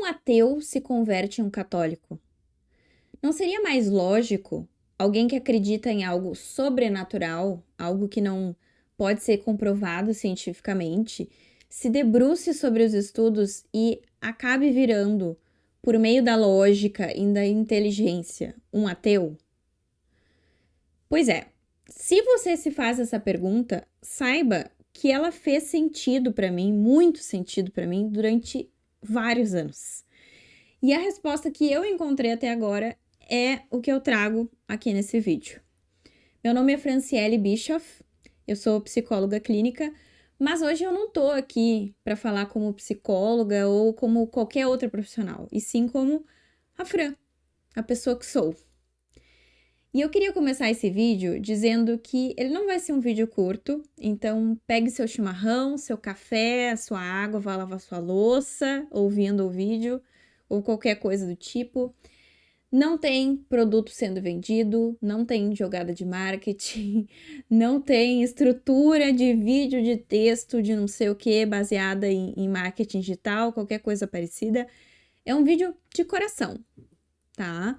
um ateu se converte em um católico? Não seria mais lógico alguém que acredita em algo sobrenatural, algo que não pode ser comprovado cientificamente, se debruce sobre os estudos e acabe virando, por meio da lógica e da inteligência, um ateu? Pois é, se você se faz essa pergunta, saiba que ela fez sentido para mim, muito sentido para mim, durante vários anos. E a resposta que eu encontrei até agora é o que eu trago aqui nesse vídeo. Meu nome é Franciele Bischoff, eu sou psicóloga clínica, mas hoje eu não tô aqui para falar como psicóloga ou como qualquer outra profissional, e sim como a Fran, a pessoa que sou. E eu queria começar esse vídeo dizendo que ele não vai ser um vídeo curto, então pegue seu chimarrão, seu café, sua água, vá lavar sua louça, ouvindo o vídeo, ou qualquer coisa do tipo. Não tem produto sendo vendido, não tem jogada de marketing, não tem estrutura de vídeo, de texto, de não sei o que, baseada em marketing digital, qualquer coisa parecida. É um vídeo de coração, tá?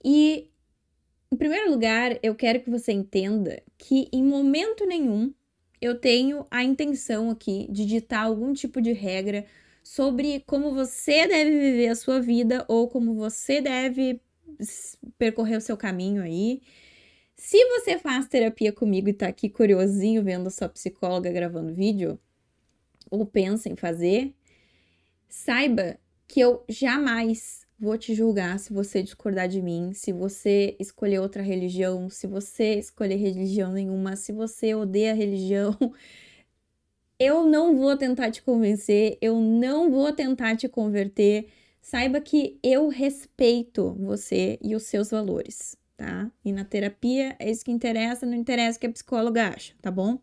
E, em primeiro lugar, eu quero que você entenda que em momento nenhum eu tenho a intenção aqui de ditar algum tipo de regra sobre como você deve viver a sua vida ou como você deve percorrer o seu caminho aí. Se você faz terapia comigo e tá aqui curiosinho vendo a sua psicóloga gravando vídeo, ou pensa em fazer, saiba que eu jamais vou te julgar se você discordar de mim, se você escolher outra religião, se você escolher religião nenhuma, se você odeia a religião. Eu não vou tentar te convencer, eu não vou tentar te converter. Saiba que eu respeito você e os seus valores, tá? E na terapia é isso que interessa, não interessa o que a psicóloga acha, tá bom?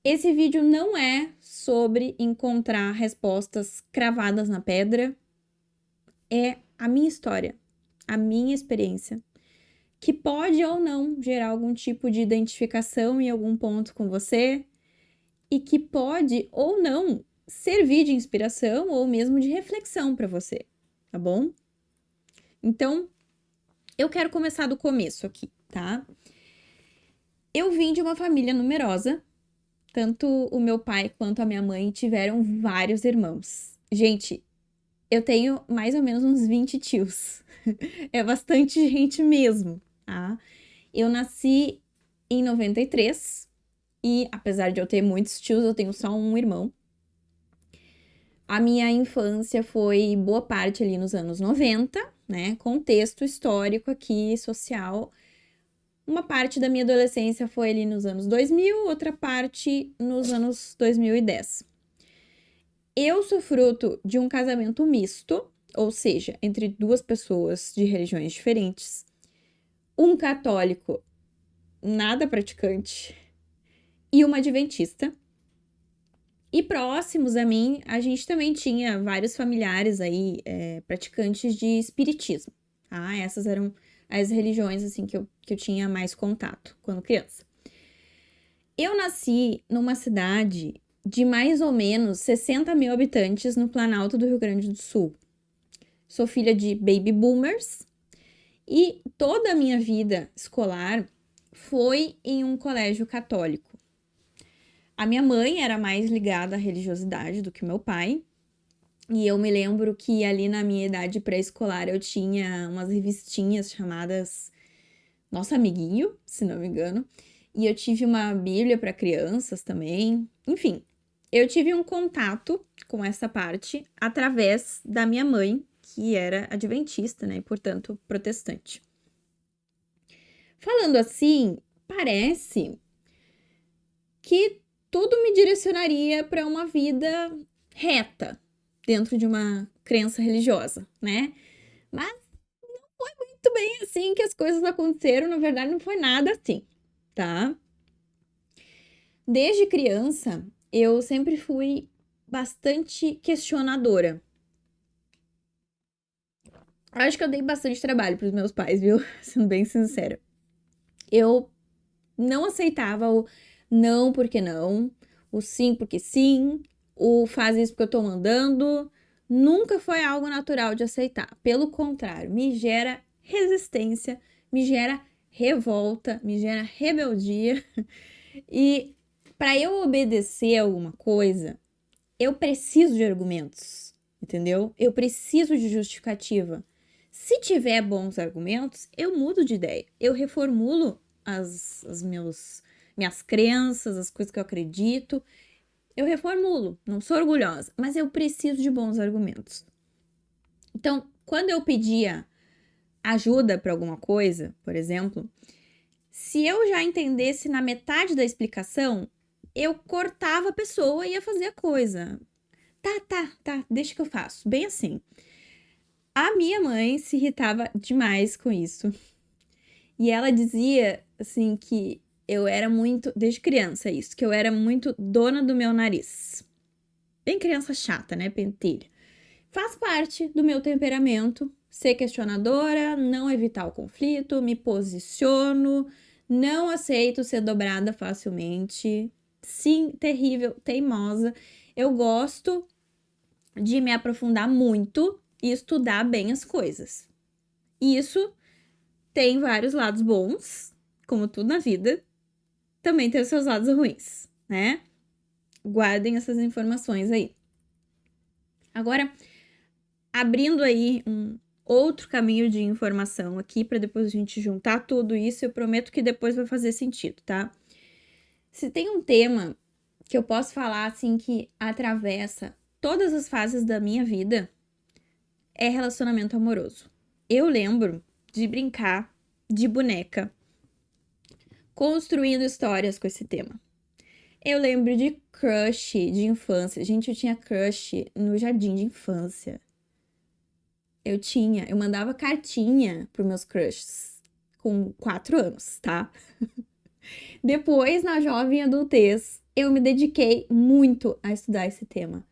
Esse vídeo não é sobre encontrar respostas cravadas na pedra, é a minha história, a minha experiência, que pode ou não gerar algum tipo de identificação em algum ponto com você, e que pode ou não servir de inspiração ou mesmo de reflexão para você, tá bom? Então, eu quero começar do começo aqui, tá? Eu vim de uma família numerosa, tanto o meu pai quanto a minha mãe tiveram vários irmãos. Gente, eu tenho mais ou menos uns 20 tios. É bastante gente mesmo, tá? Eu nasci em 93 e, apesar de eu ter muitos tios, eu tenho só um irmão. A minha infância foi boa parte ali nos anos 90, né? Contexto histórico aqui, social. Uma parte da minha adolescência foi ali nos anos 2000, outra parte nos anos 2010. Eu sou fruto de um casamento misto, ou seja, entre duas pessoas de religiões diferentes. Um católico nada praticante e uma adventista. E próximos a mim, a gente também tinha vários familiares aí, praticantes de espiritismo, tá? Essas eram as religiões, assim, que eu tinha mais contato quando criança. Eu nasci numa cidade de mais ou menos 60 mil habitantes no Planalto do Rio Grande do Sul. Sou filha de baby boomers e toda a minha vida escolar foi em um colégio católico. A minha mãe era mais ligada à religiosidade do que meu pai. E eu me lembro que ali na minha idade pré-escolar eu tinha umas revistinhas chamadas Nosso Amiguinho, se não me engano. E eu tive uma Bíblia para crianças também. Enfim, eu tive um contato com essa parte através da minha mãe, que era adventista, né? E, portanto, protestante. Falando assim, parece que tudo me direcionaria para uma vida reta dentro de uma crença religiosa, né? Mas não foi muito bem assim que as coisas aconteceram, na verdade não foi nada assim, tá? Desde criança, eu sempre fui bastante questionadora. Acho que eu dei bastante trabalho pros meus pais, viu? Sendo bem sincera. Eu não aceitava o não porque não, o sim porque sim, o faz isso porque eu tô mandando, nunca foi algo natural de aceitar. Pelo contrário, me gera resistência, me gera revolta, me gera rebeldia. E para eu obedecer alguma coisa, eu preciso de argumentos, entendeu? Eu preciso de justificativa. Se tiver bons argumentos, eu mudo de ideia. Eu reformulo minhas crenças, as coisas que eu acredito. Eu reformulo. Não sou orgulhosa, mas eu preciso de bons argumentos. Então, quando eu pedia ajuda para alguma coisa, por exemplo, se eu já entendesse na metade da explicação, eu cortava a pessoa e ia fazer a coisa. Tá, deixa que eu faço. Bem assim. A minha mãe se irritava demais com isso. E ela dizia, assim, que eu era muito, desde criança isso, que eu era muito dona do meu nariz. Bem criança chata, né, pentelha. Faz parte do meu temperamento ser questionadora, não evitar o conflito, me posiciono, não aceito ser dobrada facilmente. Sim, terrível, teimosa. Eu gosto de me aprofundar muito e estudar bem as coisas. Isso tem vários lados bons, como tudo na vida, também tem os seus lados ruins, né? Guardem essas informações aí. Agora, abrindo aí um outro caminho de informação aqui para depois a gente juntar tudo isso, eu prometo que depois vai fazer sentido, tá? Se tem um tema que eu posso falar assim que atravessa todas as fases da minha vida, é relacionamento amoroso. Eu lembro de brincar de boneca, construindo histórias com esse tema. Eu lembro de crush de infância. Gente, eu tinha crush no jardim de infância. Eu mandava cartinha pros meus crushes com 4 anos, tá? Depois, na jovem adultez, eu me dediquei muito a estudar esse tema.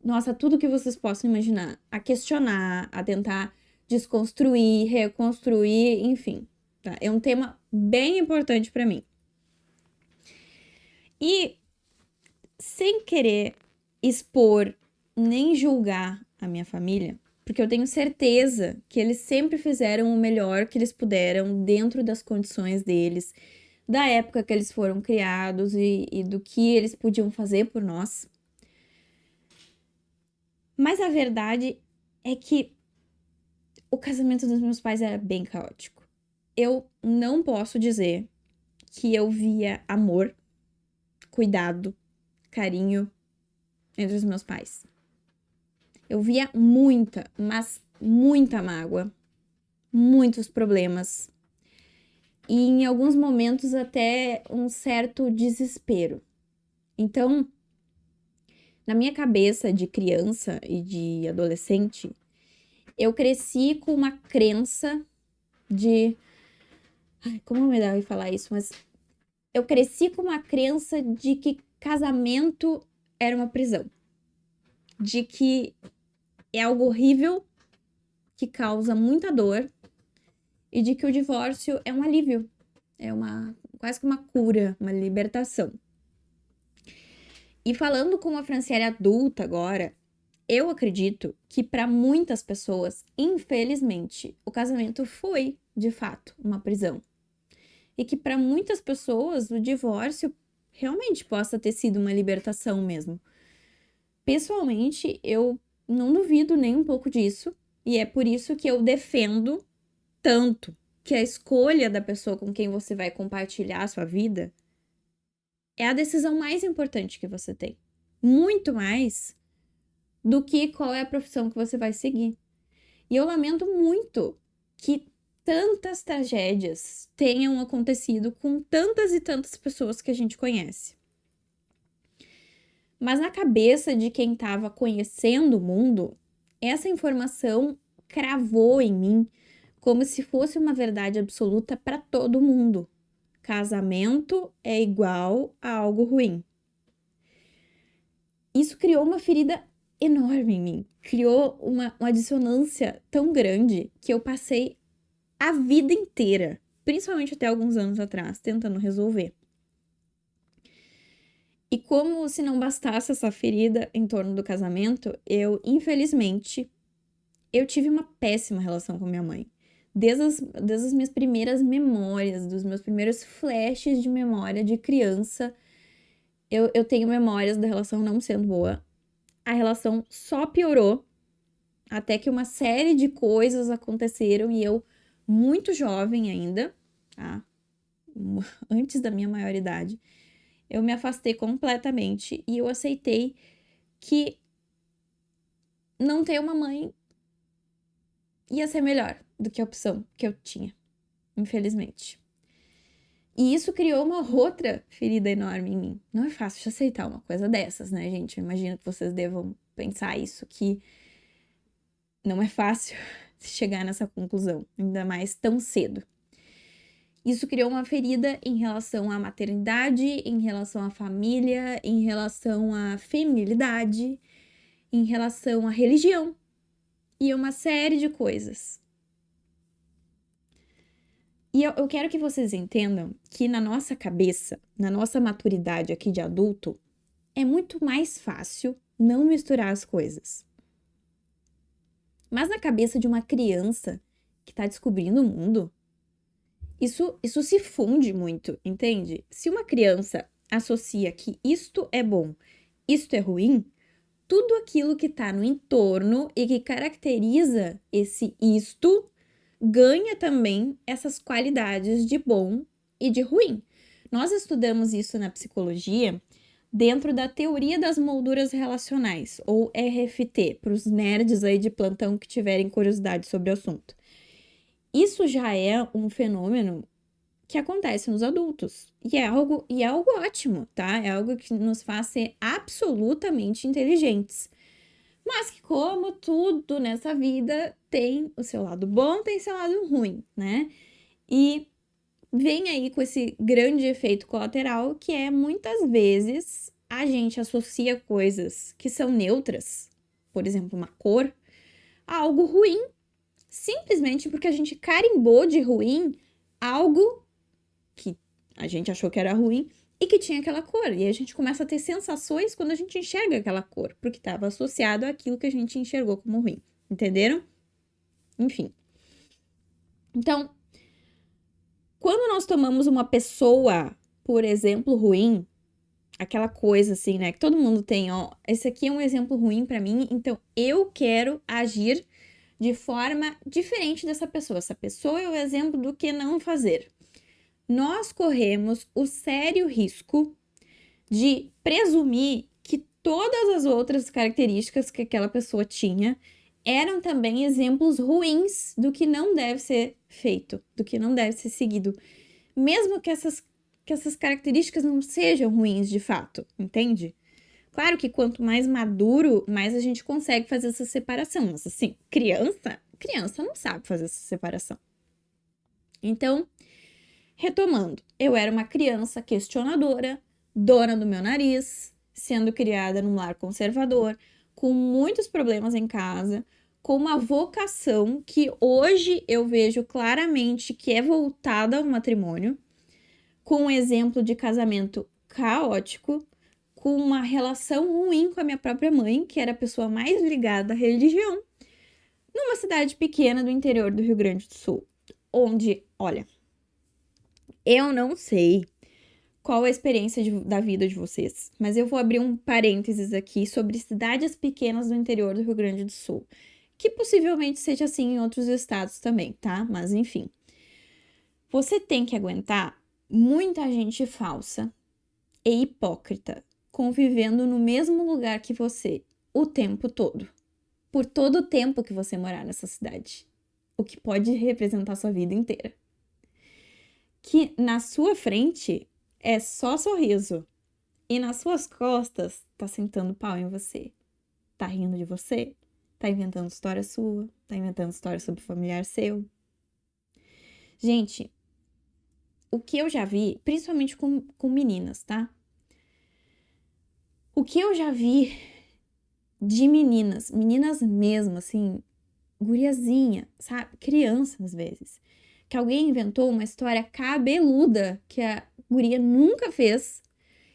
Nossa, tudo que vocês possam imaginar, a questionar, a tentar desconstruir, reconstruir, enfim, tá? É um tema bem importante para mim. E sem querer expor nem julgar a minha família, porque eu tenho certeza que eles sempre fizeram o melhor que eles puderam dentro das condições deles, da época que eles foram criados e do que eles podiam fazer por nós. Mas a verdade é que o casamento dos meus pais era bem caótico. Eu não posso dizer que eu via amor, cuidado, carinho entre os meus pais. Eu via muita, mas muita mágoa, muitos problemas e em alguns momentos até um certo desespero. Então, na minha cabeça de criança e de adolescente, eu cresci com uma crença de... Ai, como me dá falar isso? Mas eu cresci com uma crença de que casamento era uma prisão. De que é algo horrível, que causa muita dor, e de que o divórcio é um alívio, é quase que uma cura, uma libertação. E falando com a Franciele adulta agora, eu acredito que para muitas pessoas, infelizmente, o casamento foi, de fato, uma prisão. E que para muitas pessoas o divórcio realmente possa ter sido uma libertação mesmo. Pessoalmente, eu não duvido nem um pouco disso, e é por isso que eu defendo tanto que a escolha da pessoa com quem você vai compartilhar a sua vida é a decisão mais importante que você tem. Muito mais do que qual é a profissão que você vai seguir. E eu lamento muito que tantas tragédias tenham acontecido com tantas e tantas pessoas que a gente conhece. Mas na cabeça de quem estava conhecendo o mundo, essa informação cravou em mim como se fosse uma verdade absoluta para todo mundo. Casamento é igual a algo ruim. Isso criou uma ferida enorme em mim. Criou uma dissonância tão grande que eu passei a vida inteira, principalmente até alguns anos atrás, tentando resolver. E como se não bastasse essa ferida em torno do casamento, infelizmente, eu tive uma péssima relação com minha mãe. Desde as minhas primeiras memórias, dos meus primeiros flashes de memória de criança, eu tenho memórias da relação não sendo boa. A relação só piorou até que uma série de coisas aconteceram e eu, muito jovem ainda, tá? Antes da minha maioridade, eu me afastei completamente e eu aceitei que não ter uma mãe ia ser melhor do que a opção que eu tinha, infelizmente. E isso criou uma outra ferida enorme em mim. Não é fácil de aceitar uma coisa dessas, né, gente? Eu imagino que vocês devam pensar isso, que não é fácil chegar nessa conclusão, ainda mais tão cedo. Isso criou uma ferida em relação à maternidade, em relação à família, em relação à feminilidade, em relação à religião e uma série de coisas. E eu quero que vocês entendam que na nossa cabeça, na nossa maturidade aqui de adulto, é muito mais fácil não misturar as coisas. Mas na cabeça de uma criança que está descobrindo o mundo, isso se funde muito, entende? Se uma criança associa que isto é bom, isto é ruim, tudo aquilo que está no entorno e que caracteriza esse isto ganha também essas qualidades de bom e de ruim. Nós estudamos isso na psicologia dentro da teoria das molduras relacionais, ou RFT, para os nerds aí de plantão que tiverem curiosidade sobre o assunto. Isso já é um fenômeno que acontece nos adultos. E é algo ótimo, tá? É algo que nos faz ser absolutamente inteligentes. Mas que, como tudo nessa vida, tem o seu lado bom, tem seu lado ruim, né? E vem aí com esse grande efeito colateral, que é muitas vezes a gente associa coisas que são neutras, por exemplo, uma cor, a algo ruim, simplesmente porque a gente carimbou de ruim algo que a gente achou que era ruim e que tinha aquela cor. E a gente começa a ter sensações quando a gente enxerga aquela cor, porque estava associado àquilo que a gente enxergou como ruim. Entenderam? Enfim. Então, quando nós tomamos uma pessoa, por exemplo, ruim, aquela coisa assim, né, que todo mundo tem, ó, esse aqui é um exemplo ruim pra mim, então eu quero agir de forma diferente dessa pessoa. Essa pessoa é o exemplo do que não fazer. Nós corremos o sério risco de presumir que todas as outras características que aquela pessoa tinha eram também exemplos ruins do que não deve ser feito, do que não deve ser seguido, mesmo que essas características não sejam ruins de fato, entende? Claro que quanto mais maduro, mais a gente consegue fazer essa separação, mas assim, criança não sabe fazer essa separação. Então, retomando, eu era uma criança questionadora, dona do meu nariz, sendo criada num lar conservador, com muitos problemas em casa, com uma vocação que hoje eu vejo claramente que é voltada ao matrimônio, com um exemplo de casamento caótico, com uma relação ruim com a minha própria mãe, que era a pessoa mais ligada à religião, numa cidade pequena do interior do Rio Grande do Sul, onde, olha, eu não sei qual a experiência da vida de vocês, mas eu vou abrir um parênteses aqui sobre cidades pequenas do interior do Rio Grande do Sul, que possivelmente seja assim em outros estados também, tá? Mas enfim, você tem que aguentar muita gente falsa e hipócrita convivendo no mesmo lugar que você o tempo todo, por todo o tempo que você morar nessa cidade, o que pode representar sua vida inteira. Que na sua frente é só sorriso e nas suas costas tá sentando pau em você, tá rindo de você, tá inventando história sua, tá inventando história sobre familiar seu. Gente, o que eu já vi, principalmente com meninas, tá? O que eu já vi de meninas mesmo, assim, guriazinha, sabe? Criança, às vezes. Que alguém inventou uma história cabeluda que a guria nunca fez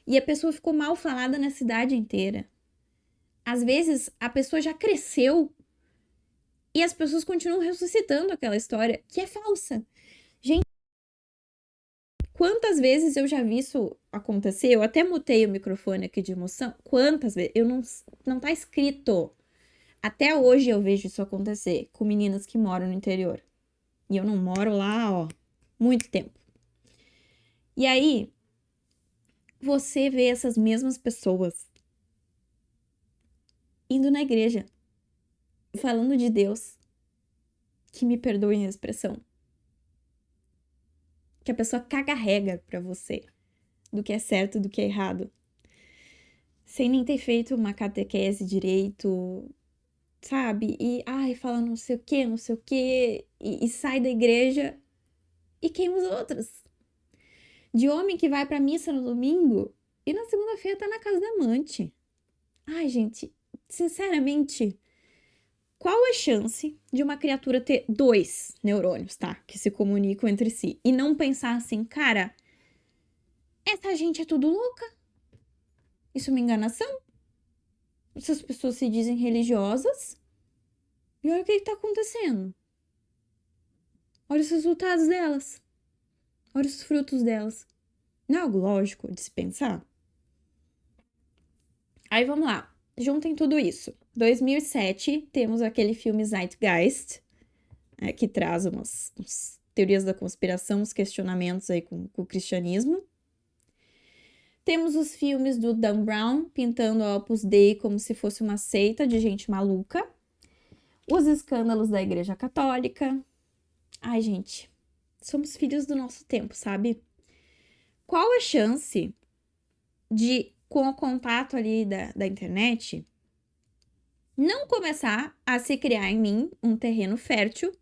e a pessoa ficou mal falada na cidade inteira. Às vezes, a pessoa já cresceu e as pessoas continuam ressuscitando aquela história que é falsa. Gente, quantas vezes eu já vi isso acontecer? Eu até mutei o microfone aqui de emoção. Quantas vezes? Não tá escrito. Até hoje eu vejo isso acontecer com meninas que moram no interior. E eu não moro lá, ó, muito tempo. E aí, você vê essas mesmas pessoas indo na igreja, falando de Deus, que me perdoem a expressão, que a pessoa caga regra pra você, do que é certo e do que é errado, sem nem ter feito uma catequese direito, sabe? E, ai, fala não sei o que, e sai da igreja e queima os outros. De homem que vai pra missa no domingo e na segunda-feira tá na casa da amante. Ai, gente, sinceramente, qual a chance de uma criatura ter 2 neurônios, tá? Que se comunicam entre si e não pensar assim, cara, essa gente é tudo louca? Isso é uma enganação? Essas pessoas se dizem religiosas e olha o que tá acontecendo. Olha os resultados delas. Olha os frutos delas. Não é algo lógico de se pensar? Aí vamos lá. Juntem tudo isso. 2007, temos aquele filme Zeitgeist, que traz umas teorias da conspiração, uns questionamentos aí com o cristianismo. Temos os filmes do Dan Brown, pintando a Opus Dei como se fosse uma seita de gente maluca. Os escândalos da Igreja Católica. Ai, gente, somos filhos do nosso tempo, sabe? Qual a chance de, com o contato ali da internet, não começar a se criar em mim um terreno fértil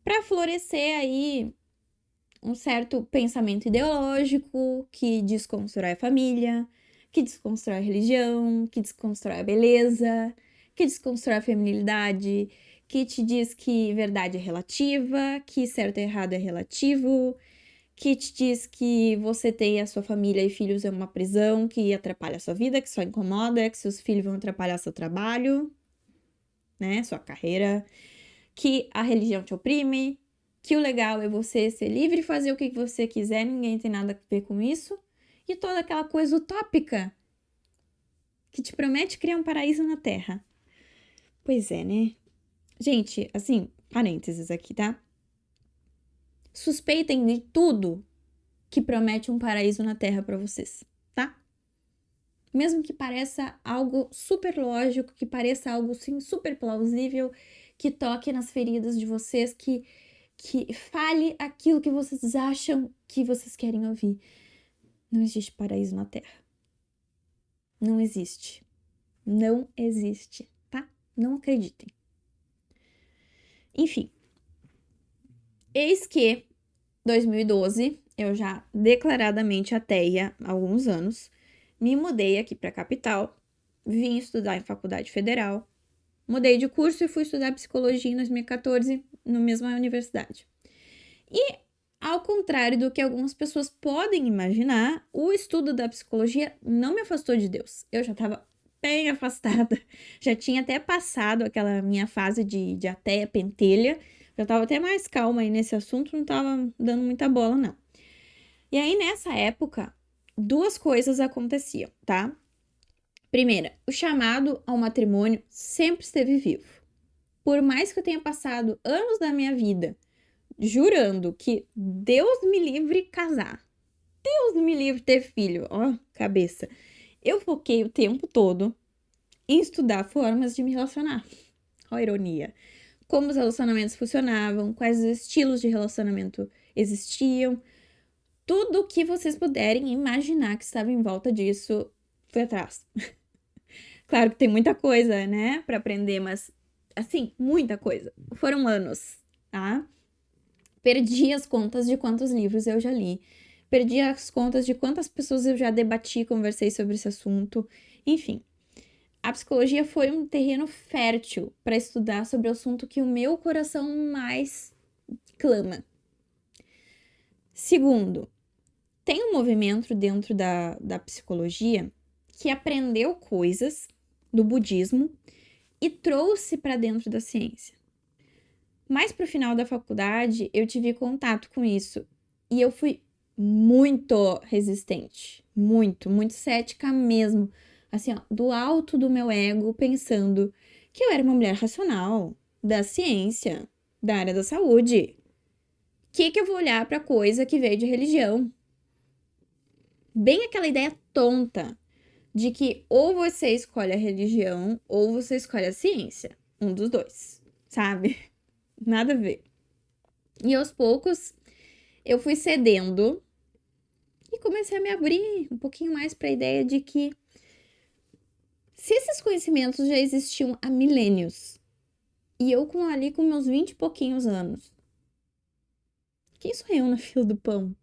para florescer aí um certo pensamento ideológico que desconstrói a família, que desconstrói a religião, que desconstrói a beleza, que desconstrói a feminilidade, que te diz que verdade é relativa, que certo e errado é relativo, que te diz que você tem a sua família e filhos é uma prisão que atrapalha a sua vida, que só incomoda, que seus filhos vão atrapalhar seu trabalho, né, sua carreira, que a religião te oprime, que o legal é você ser livre e fazer o que você quiser, ninguém tem nada a ver com isso, e toda aquela coisa utópica que te promete criar um paraíso na Terra. Pois é, né? Gente, assim, parênteses aqui, tá? Suspeitem de tudo que promete um paraíso na Terra pra vocês, tá? Mesmo que pareça algo super lógico, que pareça algo, sim, super plausível, que toque nas feridas de vocês, que fale aquilo que vocês acham que vocês querem ouvir. Não existe paraíso na Terra. Não existe. Não existe, tá? Não acreditem. Enfim. Eis que 2012, eu já declaradamente ateia há alguns anos, me mudei aqui para a capital, vim estudar em faculdade federal, mudei de curso e fui estudar psicologia em 2014 na mesma universidade. E, ao contrário do que algumas pessoas podem imaginar, o estudo da psicologia não me afastou de Deus. Eu já estava bem afastada, já tinha até passado aquela minha fase de ateia pentelha, já estava até mais calma aí nesse assunto, não estava dando muita bola, não. E aí, nessa época, 2 coisas aconteciam, tá? Primeira, o chamado ao matrimônio sempre esteve vivo. Por mais que eu tenha passado anos da minha vida jurando que Deus me livre casar, Deus me livre ter filho, ó, cabeça. Eu foquei o tempo todo em estudar formas de me relacionar. Ó, ironia. Como os relacionamentos funcionavam, quais os estilos de relacionamento existiam, tudo o que vocês puderem imaginar que estava em volta disso, fui atrás. Claro que tem muita coisa, né, para aprender, mas, assim, muita coisa. Foram anos, tá? Perdi as contas de quantos livros eu já li. Perdi as contas de quantas pessoas eu já debati, conversei sobre esse assunto. Enfim, a psicologia foi um terreno fértil para estudar sobre o assunto que o meu coração mais clama. Segundo, Tem um movimento dentro da psicologia que aprendeu coisas do budismo e trouxe para dentro da ciência. Mais pro final da faculdade, eu tive contato com isso e eu fui muito resistente, muito cética mesmo, assim, ó, do alto do meu ego, pensando que eu era uma mulher racional, da ciência, da área da saúde. Que eu vou olhar pra coisa que veio de religião? Bem aquela ideia tonta de que ou você escolhe a religião ou você escolhe a ciência. Um dos dois, sabe? Nada a ver. E aos poucos eu fui cedendo e comecei a me abrir um pouquinho mais para a ideia de que se esses conhecimentos já existiam há milênios e eu ali com meus 20 e pouquinhos anos, quem sou eu na fila do pão?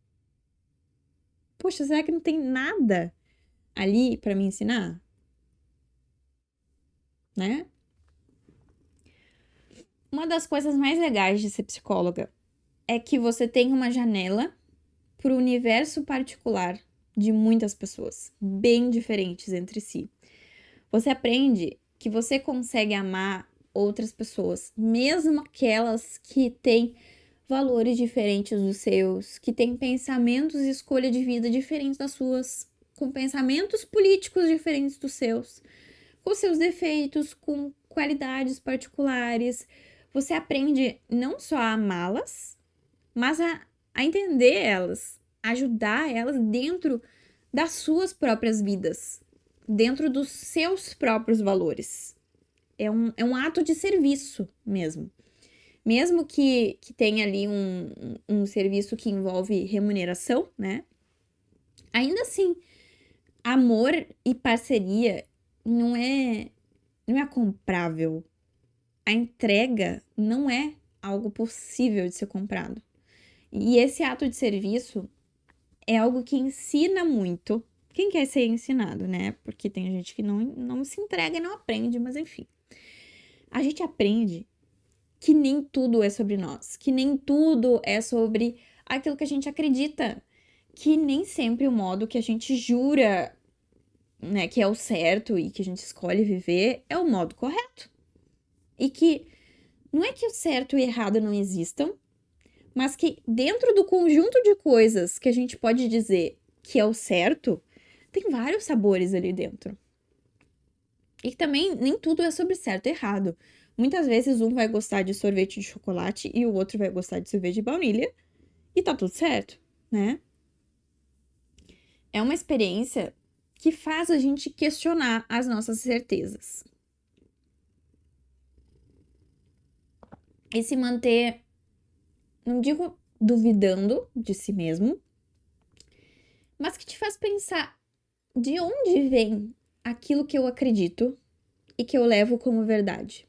Poxa, será que não tem nada ali para me ensinar? Né? Uma das coisas mais legais de ser psicóloga é que você tem uma janela para o universo particular de muitas pessoas, bem diferentes entre si. Você aprende que você consegue amar outras pessoas, mesmo aquelas que têm valores diferentes dos seus, que têm pensamentos e escolha de vida diferentes das suas, com pensamentos políticos diferentes dos seus, com seus defeitos, com qualidades particulares. Você aprende não só a amá-las, mas a entender elas, ajudar elas dentro das suas próprias vidas, dentro dos seus próprios valores. É um ato de serviço mesmo. Mesmo que tenha ali um serviço que envolve remuneração, né? Ainda assim, amor e parceria não é comprável. A entrega não é algo possível de ser comprado. E esse ato de serviço é algo que ensina muito. Quem quer ser ensinado, né? Porque tem gente que não se entrega e não aprende, mas enfim. A gente aprende que nem tudo é sobre nós, que nem tudo é sobre aquilo que a gente acredita, que nem sempre o modo que a gente jura, né, que é o certo e que a gente escolhe viver é o modo correto. E que não é que o certo e o errado não existam, mas que dentro do conjunto de coisas que a gente pode dizer que é o certo, tem vários sabores ali dentro. E que também nem tudo é sobre certo e errado. Muitas vezes um vai gostar de sorvete de chocolate e o outro vai gostar de sorvete de baunilha e tá tudo certo, né? É uma experiência que faz a gente questionar as nossas certezas. E se manter, não digo duvidando de si mesmo, mas que te faz pensar de onde vem aquilo que eu acredito e que eu levo como verdade.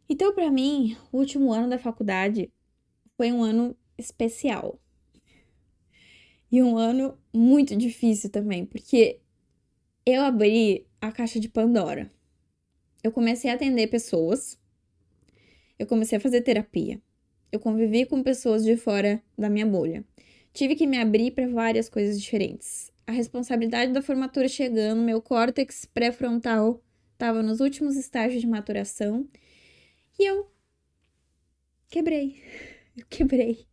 Então, para mim, o último ano da faculdade foi um ano especial. E um ano muito difícil também, porque eu abri a caixa de Pandora. Eu comecei a atender pessoas, eu comecei a fazer terapia, eu convivi com pessoas de fora da minha bolha. Tive que me abrir para várias coisas diferentes. A responsabilidade da formatura chegando, meu córtex pré-frontal estava nos últimos estágios de maturação e eu quebrei. Eu quebrei.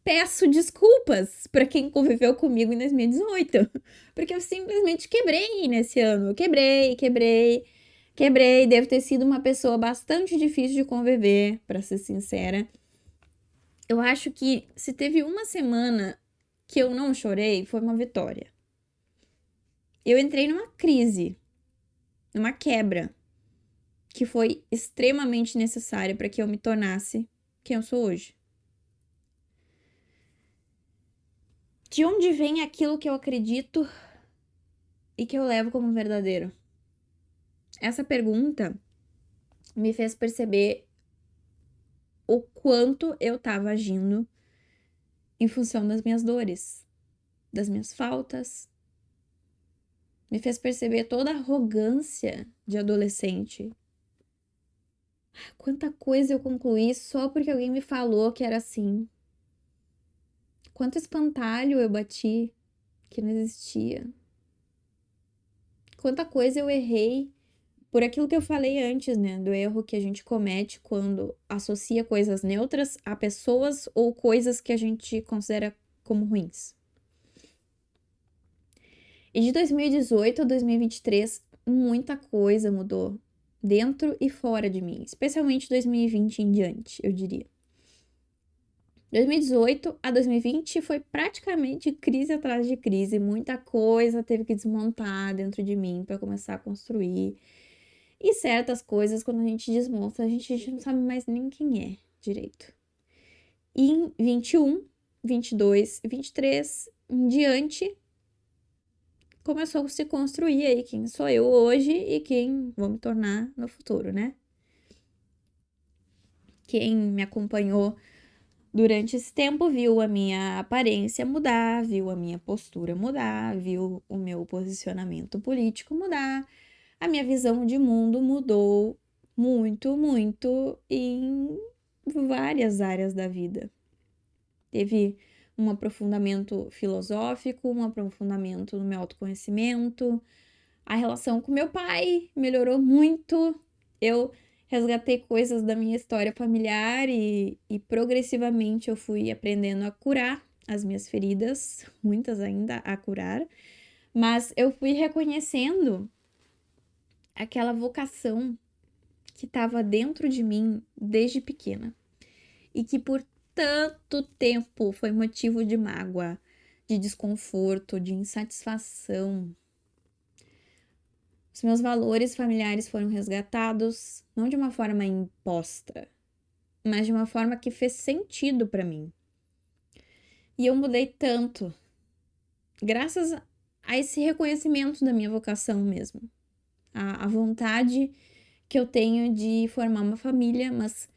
Peço desculpas para quem conviveu comigo em 2018, porque eu simplesmente quebrei nesse ano. Eu quebrei. Devo ter sido uma pessoa bastante difícil de conviver, para ser sincera. Eu acho que se teve uma semana que eu não chorei, foi uma vitória. Eu entrei numa crise, numa quebra, que foi extremamente necessária para que eu me tornasse quem eu sou hoje. De onde vem aquilo que eu acredito e que eu levo como verdadeiro? Essa pergunta me fez perceber o quanto eu estava agindo em função das minhas dores, das minhas faltas. Me fez perceber toda a arrogância de adolescente. Quanta coisa eu concluí só porque alguém me falou que era assim. Quanto espantalho eu bati que não existia. Quanta coisa eu errei por aquilo que eu falei antes, né? Do erro que a gente comete quando associa coisas neutras a pessoas ou coisas que a gente considera como ruins. E de 2018 a 2023, muita coisa mudou dentro e fora de mim, especialmente 2020 em diante, eu diria. 2018 a 2020 foi praticamente crise atrás de crise, muita coisa teve que desmontar dentro de mim para começar a construir. E certas coisas, quando a gente desmonta, a gente não sabe mais nem quem é direito. E em 21, 22 e 23 em diante, começou a se construir aí quem sou eu hoje e quem vou me tornar no futuro, né? Quem me acompanhou durante esse tempo viu a minha aparência mudar, viu a minha postura mudar, viu o meu posicionamento político mudar, a minha visão de mundo mudou muito, muito em várias áreas da vida. Teve um aprofundamento filosófico, um aprofundamento no meu autoconhecimento. A relação com meu pai melhorou muito. Eu resgatei coisas da minha história familiar e progressivamente eu fui aprendendo a curar as minhas feridas, muitas ainda a curar, mas eu fui reconhecendo aquela vocação que estava dentro de mim desde pequena e que por tanto tempo foi motivo de mágoa, de desconforto, de insatisfação. Os meus valores familiares foram resgatados, não de uma forma imposta, mas de uma forma que fez sentido para mim. E eu mudei tanto, graças a esse reconhecimento da minha vocação mesmo. A vontade que eu tenho de formar uma família, mas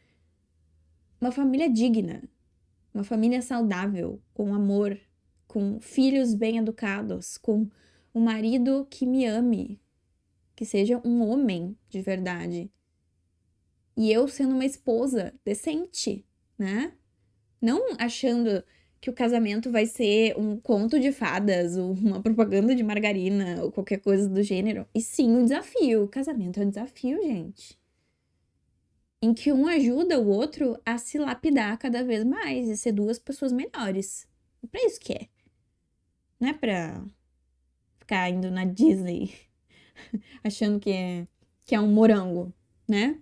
uma família digna, uma família saudável, com amor, com filhos bem educados, com um marido que me ame, que seja um homem de verdade. E eu sendo uma esposa decente, né? Não achando que o casamento vai ser um conto de fadas, ou uma propaganda de margarina, ou qualquer coisa do gênero. E sim, um desafio. O casamento é um desafio, gente. Em que um ajuda o outro a se lapidar cada vez mais e ser duas pessoas melhores. É pra isso que é. Não é pra ficar indo na Disney achando que é um morango, né?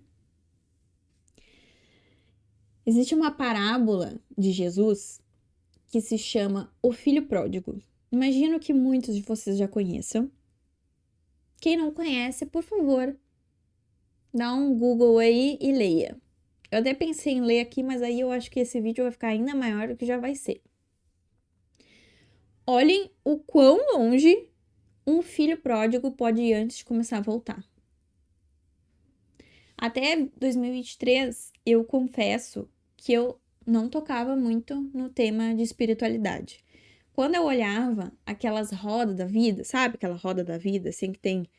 Existe uma parábola de Jesus que se chama O Filho Pródigo. Imagino que muitos de vocês já conheçam. Quem não conhece, por favor, dá um Google aí e leia. Eu até pensei em ler aqui, mas aí eu acho que esse vídeo vai ficar ainda maior do que já vai ser. Olhem o quão longe um filho pródigo pode ir antes de começar a voltar. Até 2023, eu confesso que eu não tocava muito no tema de espiritualidade. Quando eu olhava aquelas rodas da vida, sabe aquela roda da vida, assim, que tem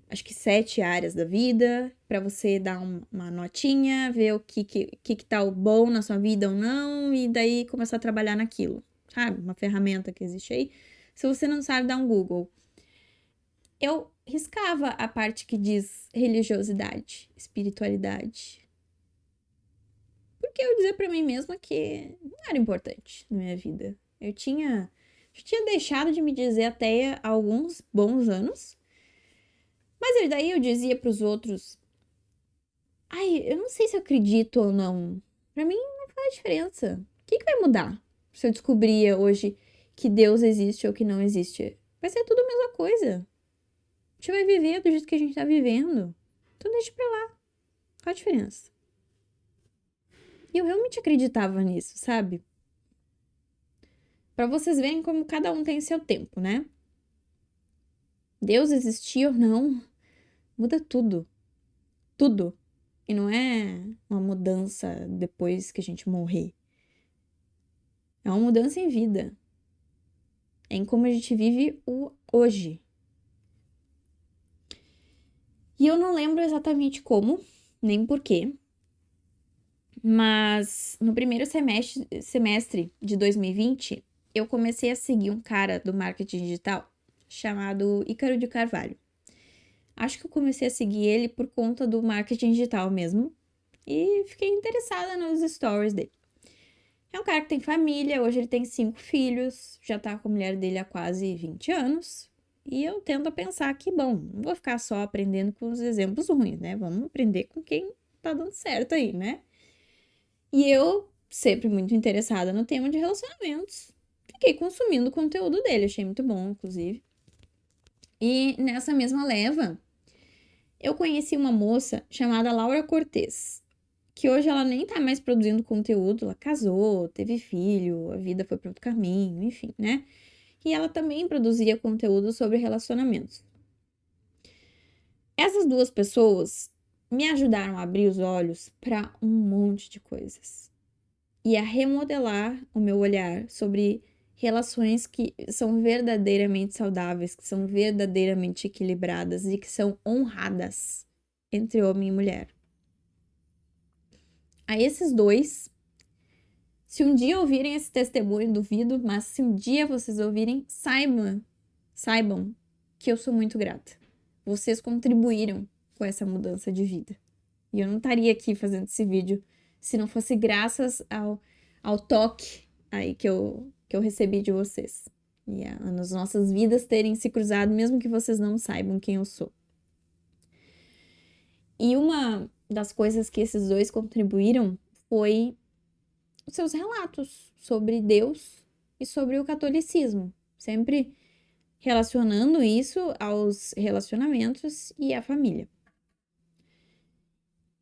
acho que 7 áreas da vida, para você dar uma notinha, ver o que tá o bom na sua vida ou não, e daí começar a trabalhar naquilo, sabe? Uma ferramenta que existe aí. Se você não sabe, dá um Google. Eu riscava a parte que diz religiosidade, espiritualidade. Porque eu dizia para mim mesma que não era importante na minha vida. Eu tinha deixado de me dizer até há alguns bons anos. Mas daí eu dizia pros outros, ai, eu não sei se eu acredito ou não. Pra mim não faz diferença. O que vai mudar se eu descobrir hoje que Deus existe ou que não existe? Vai ser tudo a mesma coisa. A gente vai viver do jeito que a gente tá vivendo. Então deixa pra lá. Qual a diferença? E eu realmente acreditava nisso, sabe? Pra vocês verem como cada um tem seu tempo, né? Deus existir ou não, muda tudo. Tudo. E não é uma mudança depois que a gente morrer. É uma mudança em vida. É em como a gente vive o hoje. E eu não lembro exatamente como, nem porquê. Mas no primeiro semestre de 2020, eu comecei a seguir um cara do marketing digital chamado Ícaro de Carvalho. Acho que eu comecei a seguir ele por conta do marketing digital mesmo e fiquei interessada nos stories dele. É um cara que tem família, hoje ele tem 5 filhos, já tá com a mulher dele há quase 20 anos. E eu tento pensar que, bom, não vou ficar só aprendendo com os exemplos ruins, né? Vamos aprender com quem tá dando certo aí, né? E eu, sempre muito interessada no tema de relacionamentos, fiquei consumindo o conteúdo dele, achei muito bom, inclusive. E nessa mesma leva, eu conheci uma moça chamada Laura Cortez, que hoje ela nem tá mais produzindo conteúdo, ela casou, teve filho, a vida foi para outro caminho, enfim, né? E ela também produzia conteúdo sobre relacionamentos. Essas duas pessoas me ajudaram a abrir os olhos para um monte de coisas e a remodelar o meu olhar sobre relações que são verdadeiramente saudáveis, que são verdadeiramente equilibradas e que são honradas entre homem e mulher. A esses dois, se um dia ouvirem esse testemunho, duvido, mas se um dia vocês ouvirem, saibam que eu sou muito grata. Vocês contribuíram com essa mudança de vida. E eu não estaria aqui fazendo esse vídeo se não fosse graças ao toque aí que eu recebi de vocês. E as nossas vidas terem se cruzado, mesmo que vocês não saibam quem eu sou. E uma das coisas que esses dois contribuíram foi os seus relatos sobre Deus e sobre o catolicismo, sempre relacionando isso aos relacionamentos e à família.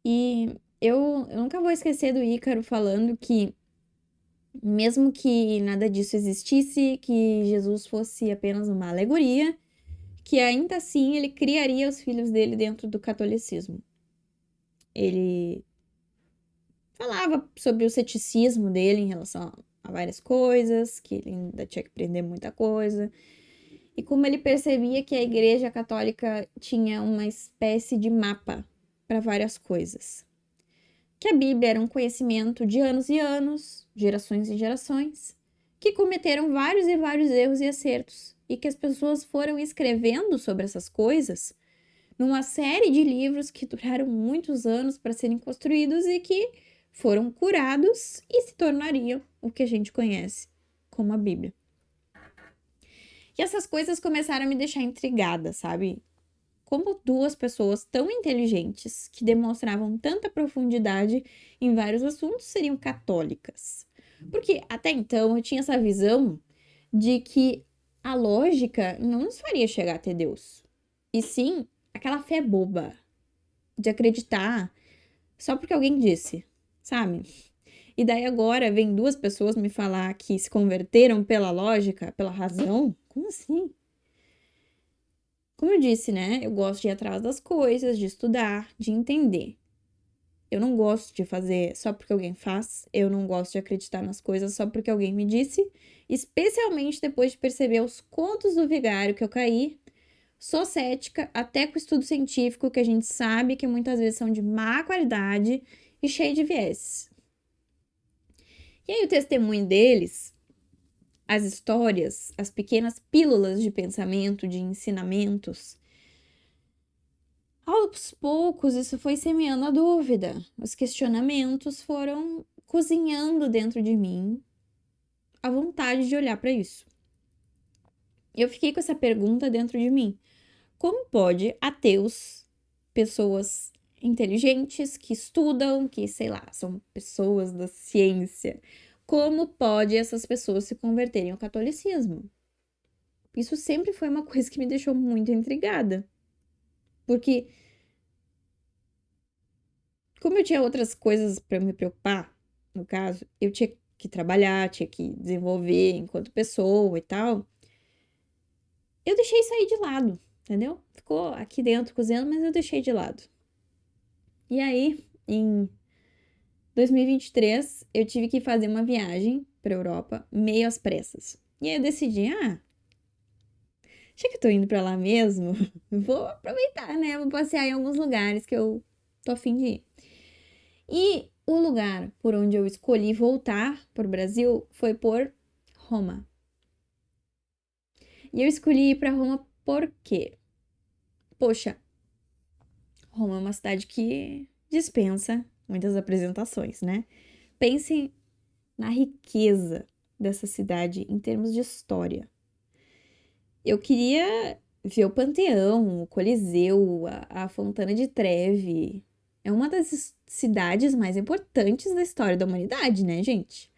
E eu nunca vou esquecer do Ícaro falando que, mesmo que nada disso existisse, que Jesus fosse apenas uma alegoria, que ainda assim ele criaria os filhos dele dentro do catolicismo. Ele falava sobre o ceticismo dele em relação a várias coisas, que ele ainda tinha que aprender muita coisa, e como ele percebia que a Igreja Católica tinha uma espécie de mapa para várias coisas. Que a Bíblia era um conhecimento de anos e anos, gerações e gerações, que cometeram vários e vários erros e acertos, e que as pessoas foram escrevendo sobre essas coisas numa série de livros que duraram muitos anos para serem construídos e que foram curados e se tornariam o que a gente conhece como a Bíblia. E essas coisas começaram a me deixar intrigada, sabe? Como duas pessoas tão inteligentes, que demonstravam tanta profundidade em vários assuntos, seriam católicas. Porque até então eu tinha essa visão de que a lógica não nos faria chegar até Deus. E sim, aquela fé boba de acreditar só porque alguém disse, sabe? E daí agora vem duas pessoas me falar que se converteram pela lógica, pela razão. Como assim? Como eu disse, né? Eu gosto de ir atrás das coisas, de estudar, de entender. Eu não gosto de fazer só porque alguém faz. Eu não gosto de acreditar nas coisas só porque alguém me disse. Especialmente depois de perceber os contos do vigário que eu caí. Sou cética até com o estudo científico, que a gente sabe que muitas vezes são de má qualidade e cheio de viés. E aí o testemunho deles, as histórias, as pequenas pílulas de pensamento, de ensinamentos, aos poucos isso foi semeando a dúvida. Os questionamentos foram cozinhando dentro de mim a vontade de olhar para isso. Eu fiquei com essa pergunta dentro de mim. Como pode ateus, pessoas inteligentes, que estudam, que, sei lá, são pessoas da ciência, como pode essas pessoas se converterem ao catolicismo? Isso sempre foi uma coisa que me deixou muito intrigada. Porque, como eu tinha outras coisas para me preocupar, no caso, eu tinha que trabalhar, tinha que desenvolver enquanto pessoa e tal, eu deixei sair de lado, entendeu? Ficou aqui dentro cozinhando, mas eu deixei de lado. E aí, em 2023, eu tive que fazer uma viagem para Europa, meio às pressas. E aí eu decidi, já que eu tô indo para lá mesmo, vou aproveitar, né? Vou passear em alguns lugares que eu tô a fim de ir. E o lugar por onde eu escolhi voltar para o Brasil foi por Roma. E eu escolhi ir pra Roma por quê? Poxa, Roma é uma cidade que dispensa muitas apresentações, né? Pensem na riqueza dessa cidade em termos de história. Eu queria ver o Panteão, o Coliseu, a Fontana de Trevi. É uma das cidades mais importantes da história da humanidade, né, gente?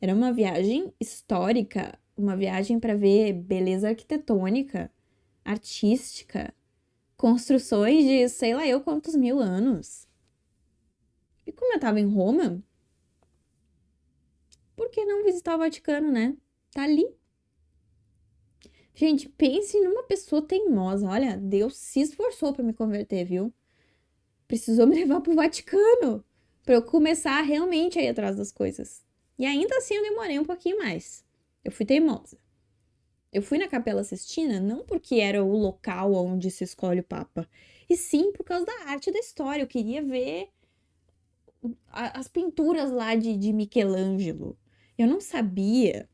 Era uma viagem histórica, uma viagem para ver beleza arquitetônica, artística, construções de sei lá eu quantos mil anos. E como eu tava em Roma, por que não visitar o Vaticano, né? Tá ali. Gente, pense numa pessoa teimosa. Olha, Deus se esforçou para me converter, viu? Precisou me levar pro Vaticano para eu começar realmente a ir atrás das coisas. E ainda assim eu demorei um pouquinho mais. Eu fui teimosa. Eu fui na Capela Sistina não porque era o local onde se escolhe o Papa, e sim por causa da arte da história. Eu queria ver as pinturas lá de Michelangelo. Eu não sabia,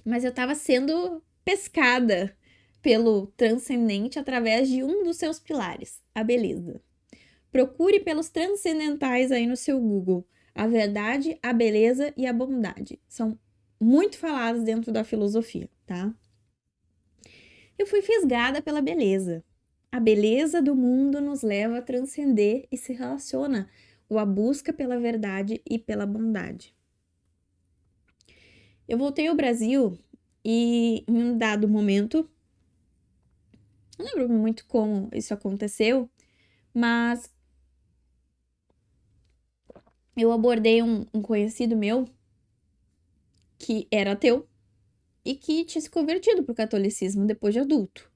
mas eu estava sendo pescada pelo transcendente através de um dos seus pilares, a beleza. Procure pelos transcendentais aí no seu Google. A verdade, a beleza e a bondade são muito falados dentro da filosofia, tá? Eu fui fisgada pela beleza. A beleza do mundo nos leva a transcender e se relaciona com a busca pela verdade e pela bondade. Eu voltei ao Brasil e, em um dado momento, não lembro muito como isso aconteceu, mas eu abordei um conhecido meu que era ateu e que tinha se convertido para o catolicismo depois de adulto.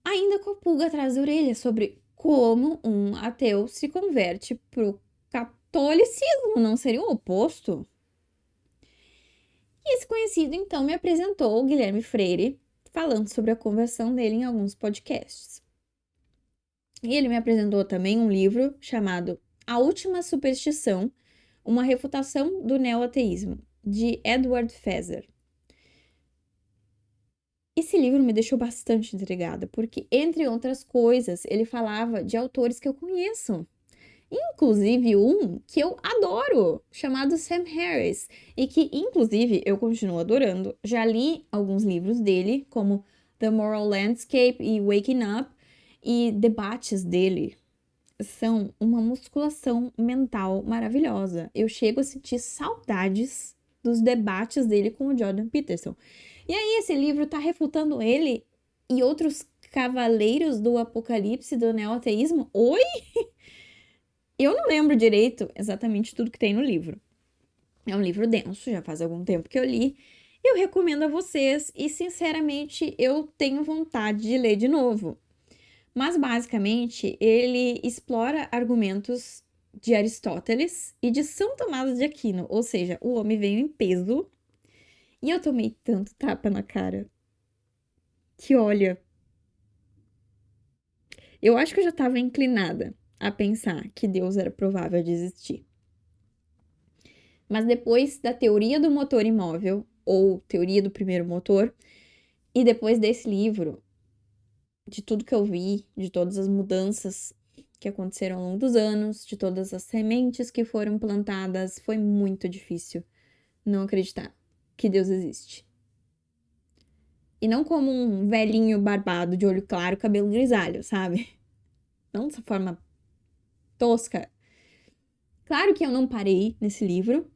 Ainda com a pulga atrás da orelha sobre como um ateu se converte para o catolicismo, não seria o oposto? E esse conhecido então me apresentou o Guilherme Freire, falando sobre a conversão dele em alguns podcasts. E ele me apresentou também um livro chamado A Última Superstição, uma refutação do neoateísmo, de Edward Feser. Esse livro me deixou bastante intrigada, porque, entre outras coisas, ele falava de autores que eu conheço. Inclusive um que eu adoro, chamado Sam Harris, e que, inclusive, eu continuo adorando. Já li alguns livros dele, como The Moral Landscape e Waking Up, e debates dele são uma musculação mental maravilhosa. Eu chego a sentir saudades dos debates dele com o Jordan Peterson. E aí, esse livro tá refutando ele e outros cavaleiros do apocalipse do neoateísmo? Oi? Eu não lembro direito exatamente tudo que tem no livro. É um livro denso, já faz algum tempo que eu li. Eu recomendo a vocês e, sinceramente, eu tenho vontade de ler de novo. Mas, basicamente, ele explora argumentos de Aristóteles e de São Tomás de Aquino, ou seja, o homem veio em peso. E eu tomei tanto tapa na cara que, olha, eu acho que eu já estava inclinada a pensar que Deus era provável de existir. Mas depois da teoria do motor imóvel, ou teoria do primeiro motor, e depois desse livro, de tudo que eu vi, de todas as mudanças que aconteceram ao longo dos anos, de todas as sementes que foram plantadas, foi muito difícil não acreditar que Deus existe. E não como um velhinho barbado de olho claro, cabelo grisalho, sabe? Não dessa forma tosca. Claro que eu não parei nesse livro.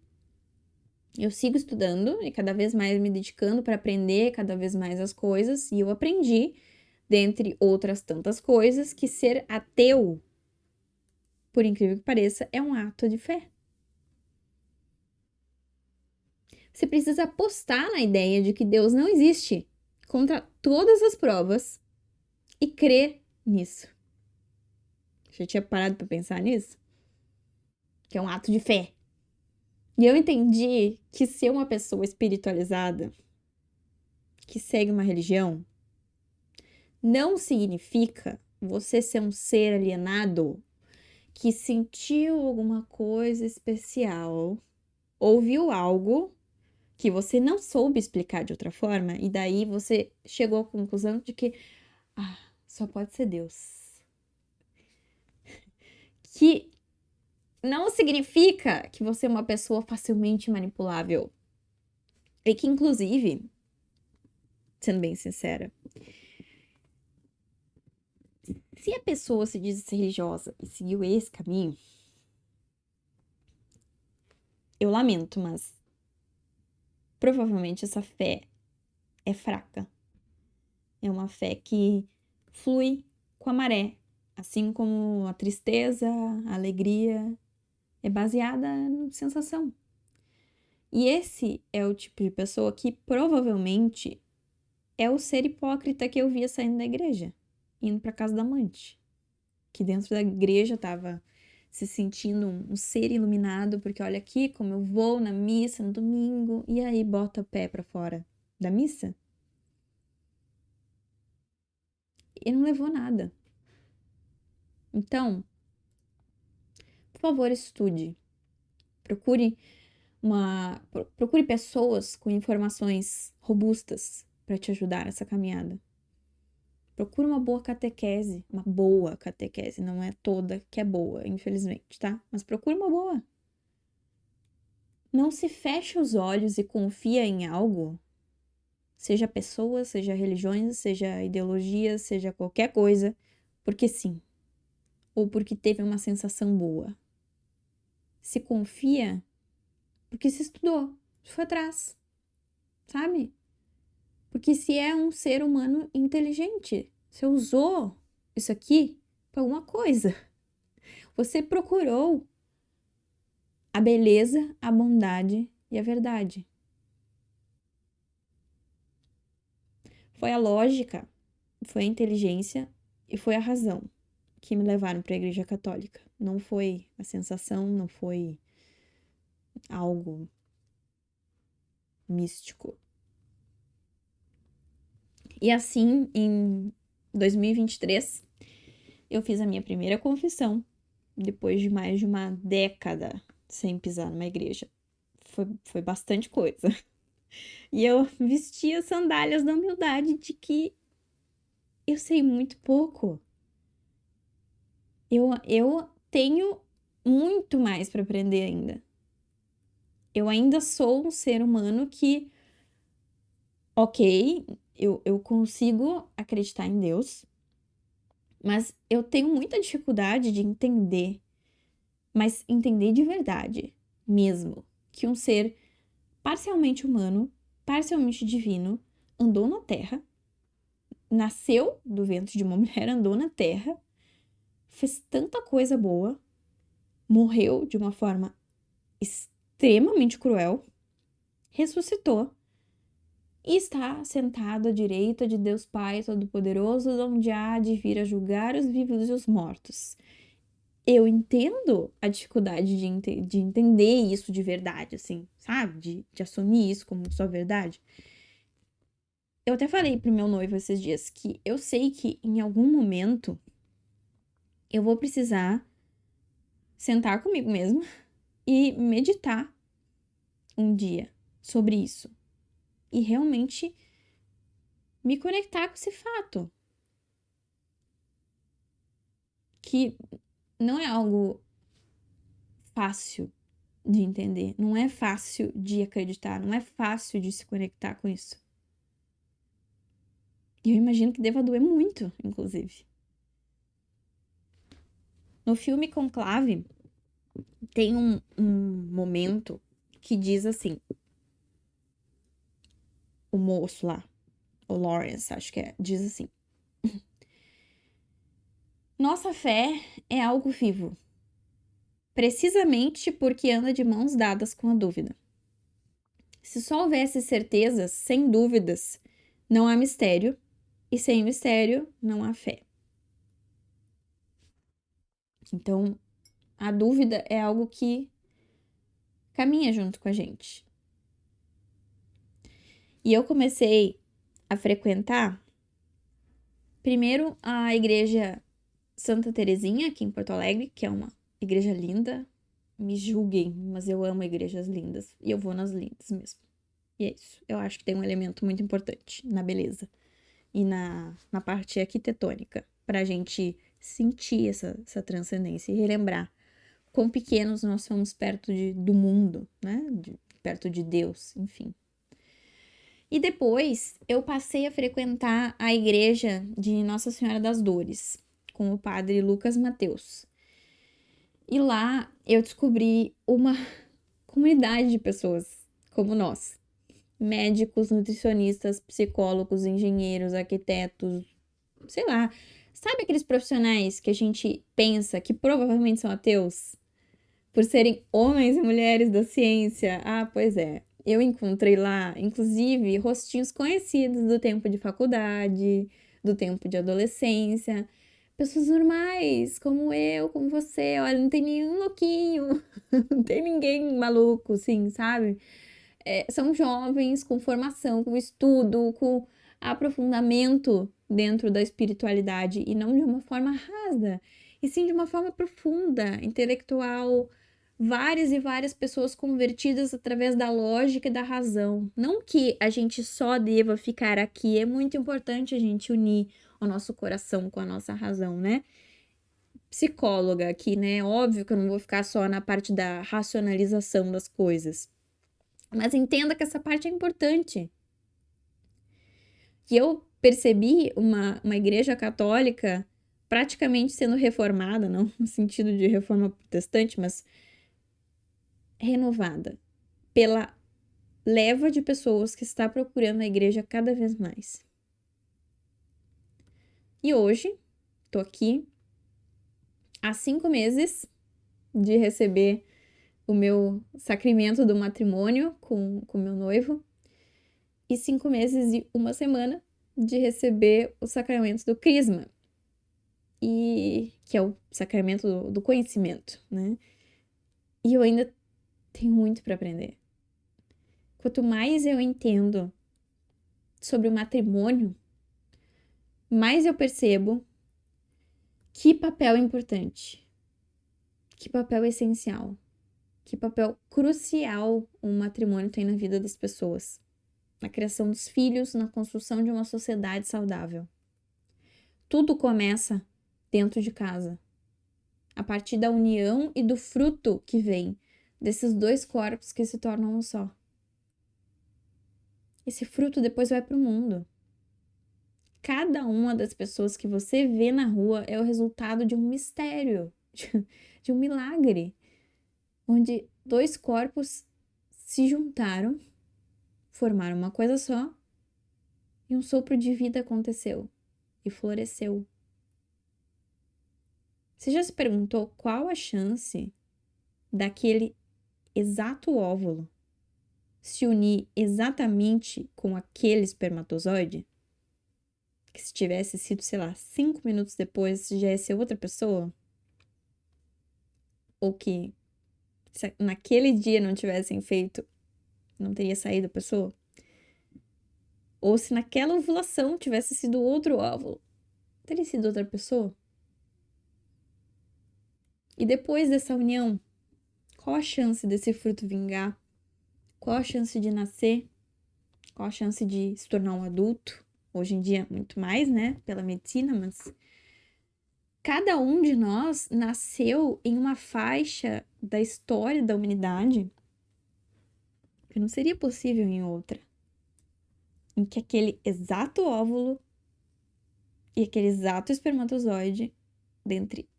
Eu sigo estudando e cada vez mais me dedicando para aprender cada vez mais as coisas, e eu aprendi, dentre outras tantas coisas, que ser ateu, por incrível que pareça, é um ato de fé. Você precisa apostar na ideia de que Deus não existe, contra todas as provas, e crer nisso. Já tinha parado para pensar nisso? Que é um ato de fé. E eu entendi que ser uma pessoa espiritualizada, que segue uma religião, não significa você ser um ser alienado que sentiu alguma coisa especial, ouviu algo que você não soube explicar de outra forma, e daí você chegou à conclusão de que só pode ser Deus. Que não significa que você é uma pessoa facilmente manipulável. E que, inclusive, sendo bem sincera, se a pessoa se diz religiosa e seguiu esse caminho, eu lamento, mas provavelmente essa fé é fraca. É uma fé que flui com a maré, assim como a tristeza, a alegria é baseada em sensação. E esse é o tipo de pessoa que provavelmente é o ser hipócrita que eu via saindo da igreja, indo para casa da amante, que dentro da igreja tava se sentindo um ser iluminado, porque olha aqui como eu vou na missa no domingo, e aí bota o pé para fora da missa. E não levou nada. Então, por favor, estude. Procure procure pessoas com informações robustas para te ajudar nessa caminhada. Procure uma boa catequese, não é toda que é boa, infelizmente, tá? Mas procure uma boa. Não se feche os olhos e confia em algo, seja pessoas, seja religiões, seja ideologias, seja qualquer coisa, porque sim, ou porque teve uma sensação boa. Se confia porque se estudou, foi atrás, sabe? Porque se é um ser humano inteligente, você usou isso aqui para alguma coisa. Você procurou a beleza, a bondade e a verdade. Foi a lógica, foi a inteligência e foi a razão que me levaram para a Igreja Católica. Não foi a sensação, não foi algo místico. E assim, em 2023, eu fiz a minha primeira confissão, depois de mais de uma década sem pisar numa igreja. Foi bastante coisa. E eu vesti as sandálias da humildade de que eu sei muito pouco. Eu tenho muito mais para aprender ainda. Eu ainda sou um ser humano que, ok, eu consigo acreditar em Deus, mas eu tenho muita dificuldade de entender, mas entender de verdade mesmo, que um ser parcialmente humano, parcialmente divino, andou na Terra, nasceu do ventre de uma mulher, andou na Terra, fez tanta coisa boa, morreu de uma forma extremamente cruel, ressuscitou e está sentado à direita de Deus Pai Todo-Poderoso, onde há de vir a julgar os vivos e os mortos. Eu entendo a dificuldade de entender isso de verdade, assim, sabe? De assumir isso como sua verdade. Eu até falei pro meu noivo esses dias que eu sei que em algum momento eu vou precisar sentar comigo mesmo e meditar um dia sobre isso. E realmente me conectar com esse fato. Que não é algo fácil de entender, não é fácil de acreditar, não é fácil de se conectar com isso. E eu imagino que deva doer muito, inclusive. No filme Conclave, tem um momento que diz assim, o moço lá, o Lawrence, acho que é, diz assim: nossa fé é algo vivo, precisamente porque anda de mãos dadas com a dúvida. Se só houvesse certezas, sem dúvidas, não há mistério, e sem mistério, não há fé. Então, a dúvida é algo que caminha junto com a gente. E eu comecei a frequentar, primeiro, a igreja Santa Terezinha, aqui em Porto Alegre, que é uma igreja linda. Me julguem, mas eu amo igrejas lindas. E eu vou nas lindas mesmo. E é isso. Eu acho que tem um elemento muito importante na beleza e na parte arquitetônica, pra gente sentir essa transcendência e relembrar quão pequenos nós somos perto do mundo, né? Perto de Deus, enfim. E depois eu passei a frequentar a igreja de Nossa Senhora das Dores, com o padre Lucas Mateus. E lá eu descobri uma comunidade de pessoas como nós. Médicos, nutricionistas, psicólogos, engenheiros, arquitetos, sei lá. Sabe aqueles profissionais que a gente pensa que provavelmente são ateus? Por serem homens e mulheres da ciência? Ah, pois é. Eu encontrei lá, inclusive, rostinhos conhecidos do tempo de faculdade, do tempo de adolescência. Pessoas normais, como eu, como você. Olha, não tem nenhum louquinho, não tem ninguém maluco, assim, sabe? São jovens com formação, com estudo, com aprofundamento dentro da espiritualidade e não de uma forma rasa, e sim de uma forma profunda, intelectual. Várias e várias pessoas convertidas através da lógica e da razão. Não que a gente só deva ficar aqui, é muito importante a gente unir o nosso coração com a nossa razão, né? Psicóloga aqui, né? Óbvio que eu não vou ficar só na parte da racionalização das coisas. Mas entenda que essa parte é importante. Que eu percebi uma igreja católica praticamente sendo reformada, não no sentido de reforma protestante, mas renovada pela leva de pessoas que está procurando a igreja cada vez mais. E hoje, tô aqui há 5 meses de receber o meu sacramento do matrimônio com meu noivo e 5 meses e 1 semana de receber o sacramento do crisma, e que é o sacramento do conhecimento, né? E eu ainda tenho muito para aprender. Quanto mais eu entendo sobre o matrimônio, mais eu percebo que papel importante, que papel essencial, que papel crucial um matrimônio tem na vida das pessoas, na criação dos filhos, na construção de uma sociedade saudável. Tudo começa dentro de casa, a partir da união e do fruto que vem desses dois corpos que se tornam um só. Esse fruto depois vai para o mundo. Cada uma das pessoas que você vê na rua é o resultado de um mistério, de um milagre, onde dois corpos se juntaram, formaram uma coisa só e um sopro de vida aconteceu e floresceu. Você já se perguntou qual a chance daquele exato óvulo se unir exatamente com aquele espermatozoide? Que se tivesse sido, sei lá, 5 minutos depois, já ia ser outra pessoa? Ou que se naquele dia não tivessem feito, não teria saído a pessoa? Ou se naquela ovulação tivesse sido outro óvulo, teria sido outra pessoa? E depois dessa união, qual a chance desse fruto vingar? Qual a chance de nascer? Qual a chance de se tornar um adulto? Hoje em dia, muito mais, né? Pela medicina, mas cada um de nós nasceu em uma faixa da história da humanidade que não seria possível em outra, em que aquele exato óvulo e aquele exato espermatozoide, dentre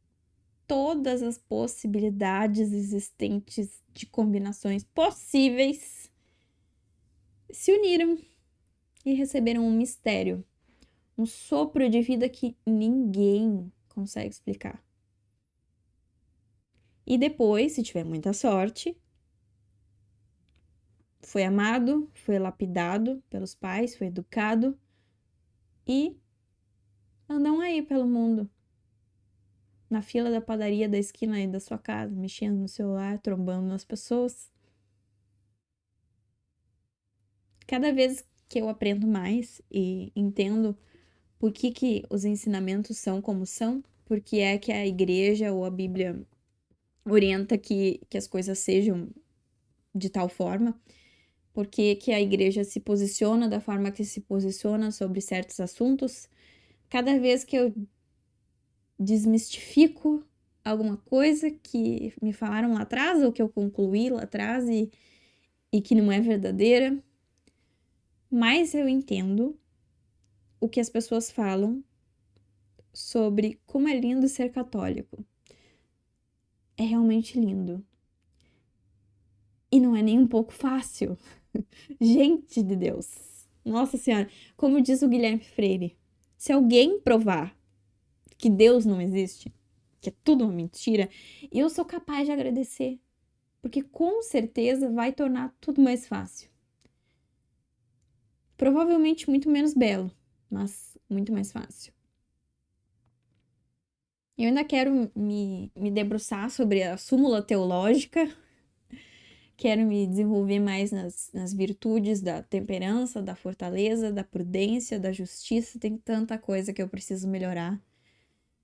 todas as possibilidades existentes de combinações possíveis, se uniram e receberam um mistério, um sopro de vida que ninguém consegue explicar. E depois, se tiver muita sorte, foi amado, foi lapidado pelos pais, foi educado e andam aí pelo mundo, na fila da padaria da esquina aí da sua casa, mexendo no celular, trombando nas pessoas. Cada vez que eu aprendo mais e entendo por que os ensinamentos são como são, porque é que a igreja ou a Bíblia orienta que as coisas sejam de tal forma, por que a igreja se posiciona da forma que se posiciona sobre certos assuntos. Cada vez que eu desmistifico alguma coisa que me falaram lá atrás, ou que eu concluí lá atrás e que não é verdadeira, mais eu entendo o que as pessoas falam sobre como é lindo ser católico. É realmente lindo. E não é nem um pouco fácil. Gente de Deus. Nossa Senhora. Como diz o Guilherme Freire, se alguém provar que Deus não existe, que é tudo uma mentira, eu sou capaz de agradecer. Porque com certeza vai tornar tudo mais fácil. Provavelmente muito menos belo, mas muito mais fácil. Eu ainda quero me debruçar sobre a súmula teológica, quero me desenvolver mais nas virtudes da temperança, da fortaleza, da prudência, da justiça. Tem tanta coisa que eu preciso melhorar.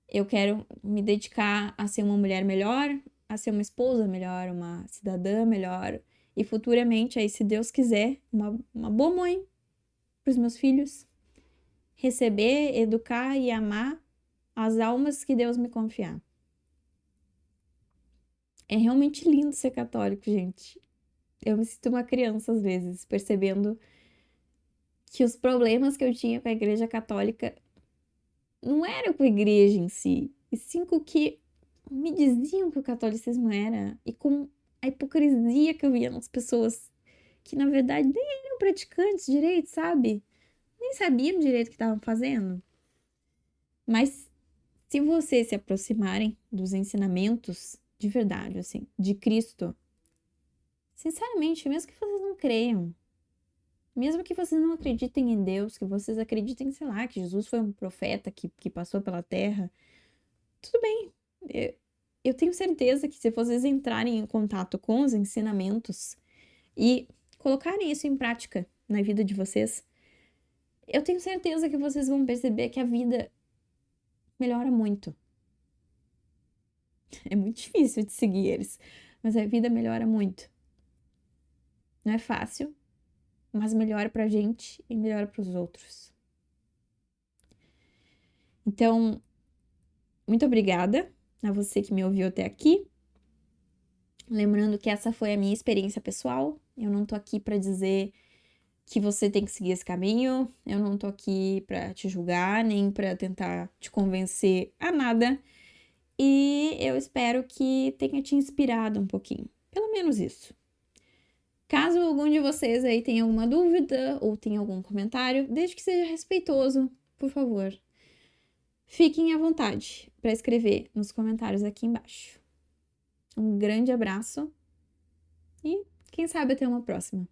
Eu quero me dedicar a ser uma mulher melhor, a ser uma esposa melhor, uma cidadã melhor e futuramente, aí, se Deus quiser, uma boa mãe para os meus filhos. Receber, educar e amar as almas que Deus me confiar. É realmente lindo ser católico, gente. Eu me sinto uma criança às vezes, percebendo que os problemas que eu tinha com a Igreja Católica não eram com a igreja em si, e sim com o que me diziam que o catolicismo era, e com a hipocrisia que eu via nas pessoas que, na verdade, nem eram praticantes direito, sabe? Nem sabiam direito o que estavam fazendo. Mas se vocês se aproximarem dos ensinamentos de verdade, assim, de Cristo, sinceramente, mesmo que vocês não creiam, mesmo que vocês não acreditem em Deus, que vocês acreditem, sei lá, que Jesus foi um profeta que passou pela terra, tudo bem. Eu tenho certeza que se vocês entrarem em contato com os ensinamentos e colocarem isso em prática na vida de vocês, eu tenho certeza que vocês vão perceber que a vida melhora muito. É muito difícil de seguir eles, mas a vida melhora muito. Não é fácil, mas melhora pra gente e melhora pros outros. Então, muito obrigada a você que me ouviu até aqui. Lembrando que essa foi a minha experiência pessoal. Eu não tô aqui pra dizer que você tem que seguir esse caminho. Eu não tô aqui pra te julgar, nem pra tentar te convencer a nada. E eu espero que tenha te inspirado um pouquinho. Pelo menos isso. Caso algum de vocês aí tenha alguma dúvida ou tenha algum comentário, desde que seja respeitoso, por favor, fiquem à vontade para escrever nos comentários aqui embaixo. Um grande abraço e quem sabe até uma próxima.